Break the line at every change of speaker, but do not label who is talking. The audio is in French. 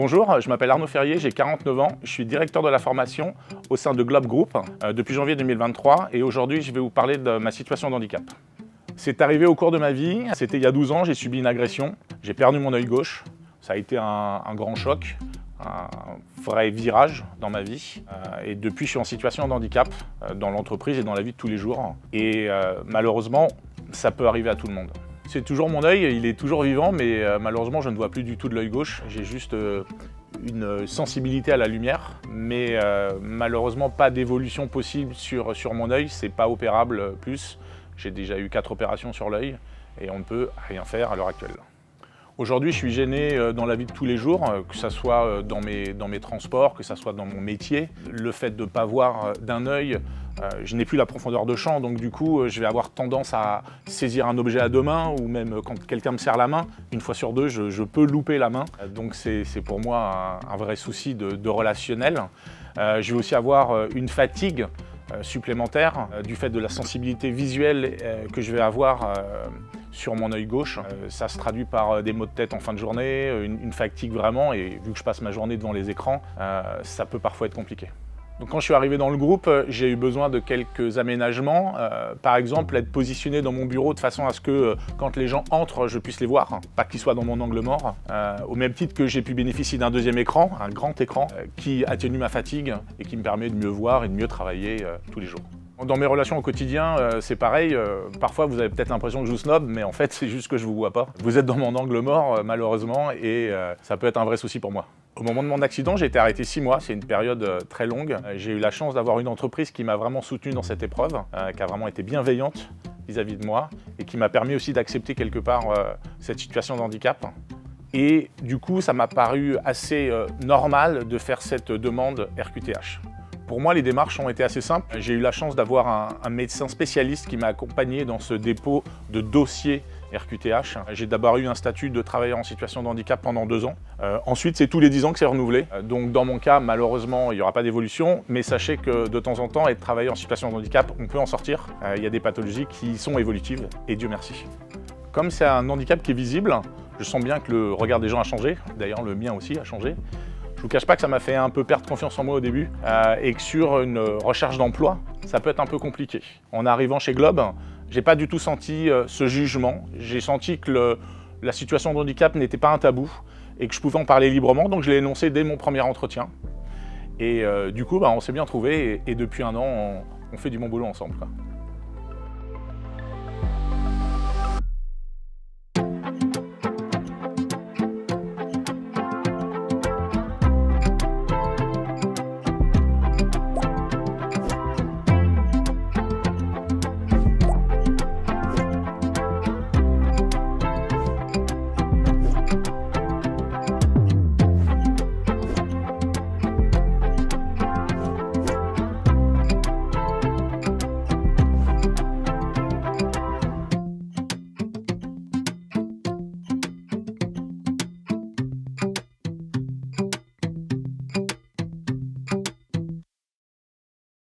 Bonjour, je m'appelle Arnaud Ferrier, j'ai 49 ans, je suis directeur de la formation au sein de Globe Group depuis janvier 2023 et aujourd'hui je vais vous parler de ma situation de handicap. C'est arrivé au cours de ma vie, c'était il y a 12 ans, j'ai subi une agression, j'ai perdu mon œil gauche, ça a été un grand choc, un vrai virage dans ma vie et depuis je suis en situation de handicap dans l'entreprise et dans la vie de tous les jours et malheureusement ça peut arriver à tout le monde. C'est toujours mon œil, il est toujours vivant, mais malheureusement je ne vois plus du tout de l'œil gauche. J'ai juste une sensibilité à la lumière, mais malheureusement pas d'évolution possible sur mon œil, c'est pas opérable plus. J'ai déjà eu 4 opérations sur l'œil et on ne peut rien faire à l'heure actuelle. Aujourd'hui, je suis gêné dans la vie de tous les jours, que ce soit dans mes transports, que ce soit dans mon métier. Le fait de ne pas voir d'un œil, je n'ai plus la profondeur de champ, donc du coup, je vais avoir tendance à saisir un objet à 2 mains, ou même quand quelqu'un me serre la main, une fois sur 2, je peux louper la main. Donc c'est pour moi un vrai souci de relationnel. Je vais aussi avoir une fatigue supplémentaire du fait de la sensibilité visuelle que je vais avoir sur mon œil gauche. Ça se traduit par des maux de tête en fin de journée, une fatigue vraiment, et vu que je passe ma journée devant les écrans, ça peut parfois être compliqué. Donc quand je suis arrivé dans le groupe, j'ai eu besoin de quelques aménagements. Par exemple, être positionné dans mon bureau de façon à ce que quand les gens entrent, je puisse les voir, pas qu'ils soient dans mon angle mort. Au même titre que j'ai pu bénéficier d'un deuxième écran, un grand écran, qui atténue ma fatigue et qui me permet de mieux voir et de mieux travailler tous les jours. Dans mes relations au quotidien, c'est pareil. Parfois, vous avez peut-être l'impression que je vous snob, mais en fait, c'est juste que je ne vous vois pas. Vous êtes dans mon angle mort, malheureusement, et ça peut être un vrai souci pour moi. Au moment de mon accident, j'ai été arrêté 6 mois, c'est une période très longue. J'ai eu la chance d'avoir une entreprise qui m'a vraiment soutenu dans cette épreuve, qui a vraiment été bienveillante vis-à-vis de moi, et qui m'a permis aussi d'accepter quelque part cette situation de handicap. Et du coup, ça m'a paru assez normal de faire cette demande RQTH. Pour moi, les démarches ont été assez simples. J'ai eu la chance d'avoir un médecin spécialiste qui m'a accompagné dans ce dépôt de dossier RQTH. J'ai d'abord eu un statut de travailleur en situation de handicap pendant 2 ans. Ensuite, c'est tous les 10 ans que c'est renouvelé. Donc dans mon cas, malheureusement, il n'y aura pas d'évolution, mais sachez que de temps en temps, être travailleur en situation de handicap, on peut en sortir. Il y a des pathologies qui sont évolutives, et Dieu merci. Comme c'est un handicap qui est visible, je sens bien que le regard des gens a changé. D'ailleurs, le mien aussi a changé. Je ne vous cache pas que ça m'a fait un peu perdre confiance en moi au début et que sur une recherche d'emploi, ça peut être un peu compliqué. En arrivant chez Globe, j'ai pas du tout senti ce jugement. J'ai senti que la situation de handicap n'était pas un tabou et que je pouvais en parler librement, donc je l'ai énoncé dès mon premier entretien. Et du coup, on s'est bien trouvés et depuis 1 an, on fait du bon boulot ensemble, quoi.